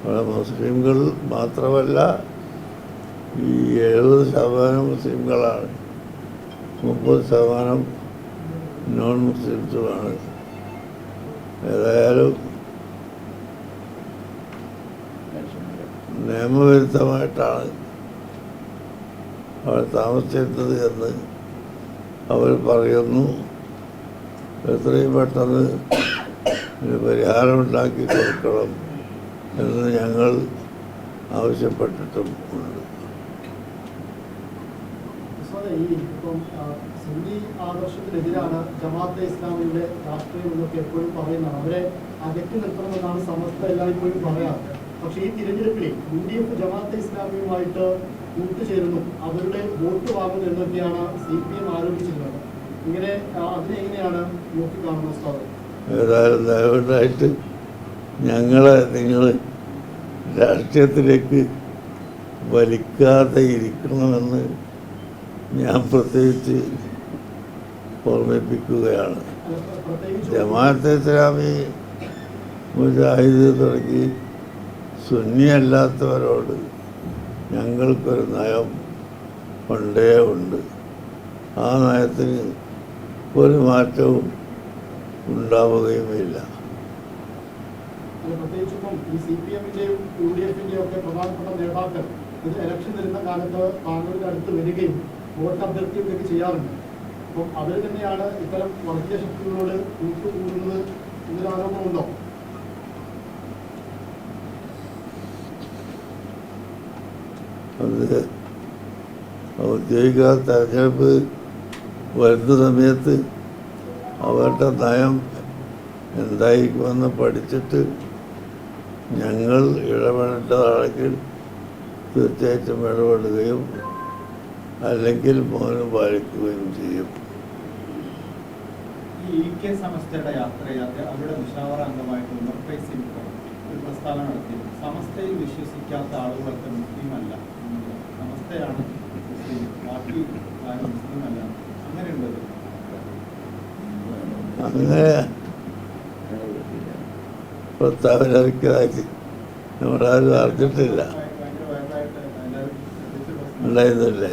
അവിടെ മുസ്ലിംകൾ മാത്രമല്ല, ഈ 70% മുസ്ലിംകളാണ്, 30% നോൺ മുസ്ലിംസുമാണ്. ഏതായാലും നിയമവിരുദ്ധമായിട്ടാണ് അവർ താമസിച്ചിരുന്നത് എന്ന് അവർ പറയുന്നു. എത്രയും പെട്ടെന്ന് ഒരു പരിഹാരമുണ്ടാക്കി കൊടുക്കണം എന്ന് ഞങ്ങൾ ആവശ്യപ്പെട്ടിട്ടും ഉണ്ട്. സുന്നി ആദർശത്തിനെതിരാണ് ജമാഅത്തെ ഇസ്ലാമിയുടെ രാഷ്ട്രീയം എന്നൊക്കെ എപ്പോഴും പറയുന്നതാണ്. അവരെ അകറ്റി നിർത്തണമെന്നാണ് സമസ്ത എല്ലായ്പ്പോഴും പറയാറ്. പക്ഷേ ഈ തിരഞ്ഞെടുപ്പിൽ UDF ജമാഅത്തെ ഇസ്ലാമിയുമായിട്ട് കൂട്ടുചേരുന്നു, അവരുടെ വോട്ട് വാങ്ങുന്നു എന്നൊക്കെയാണ് CPM ആരോപിച്ചിരുന്നത്. ഇങ്ങനെ അതിനെങ്ങനെയാണ് നോക്കിക്കാണുന്നത് ഉസ്താദ്? ഏതായാലും ദയവായിട്ട് ഞങ്ങളെ നിങ്ങൾ രാഷ്ട്രീയത്തിലേക്ക് വലിക്കാതെ ഇരിക്കണമെന്ന് ഞാൻ പ്രത്യേകിച്ച് ഓർമ്മിപ്പിക്കുകയാണ്. ജമാഅത്തെ ഇസ്ലാമി, മുജാഹിദ് തുടങ്ങി സുന്നിയല്ലാത്തവരോട് ഞങ്ങൾക്കൊരു നയം പണ്ടേ ഉണ്ട്. ആ നയത്തിന് ഒരു മാറ്റവും ഉണ്ടാവുകയുമില്ല. പ്രത്യേകിച്ചിപ്പം ഈ CPM-ന്റെയും UDF-ന്റെയും ഒക്കെ പ്രധാനപ്പെട്ട നേതാക്കൾ ഇത് ഇലക്ഷൻ വരുന്ന കാലത്ത് താങ്കളുടെ അടുത്ത് വരികയും വോട്ട് അഭ്യർത്ഥിക്കുകയൊക്കെ ചെയ്യാറുണ്ട്. അപ്പം അവർ തന്നെയാണ് ഇത്തരം വർഗീയ ശക്തികളോട് കൂട്ടുകൂടുന്നത് എന്നൊരു ആരോപണമുണ്ടോ? അത് ഔദ്യോഗിക തെരഞ്ഞെടുപ്പ് വരുന്ന സമയത്ത് അവരുടെ നയം എന്തായിരിക്കുമെന്ന് പഠിച്ചിട്ട് ഞങ്ങൾ ഇടപെടേണ്ടതാണെങ്കിൽ തീർച്ചയായിട്ടും ഇടപെടുകയും അല്ലെങ്കിൽ മൗനം പാലിക്കുകയും ചെയ്യും. ഈ EK സമസ്തയുടെ യാത്രയാതെ അവരുടെ മുഷാവറ അംഗമായിട്ട് ഉമർ ഫൈസി ഒരു പ്രസ്താവന നടത്തി. സമസ്തയിൽ വിശ്വസിക്കാത്ത ആളുകളൊക്കെ മുസ്ലിം അല്ല, സമസ്തയാണ് മുസ്ലിം, ബാക്കി ആരും മുസ്ലിം അല്ല. അങ്ങനെയുള്ളത് അങ്ങനെ പ്രസ്താവന ഇറക്കിയതായിട്ട് നമ്മുടെ ആരും അറിഞ്ഞിട്ടില്ല, ഉണ്ടായിരുന്നില്ലേ?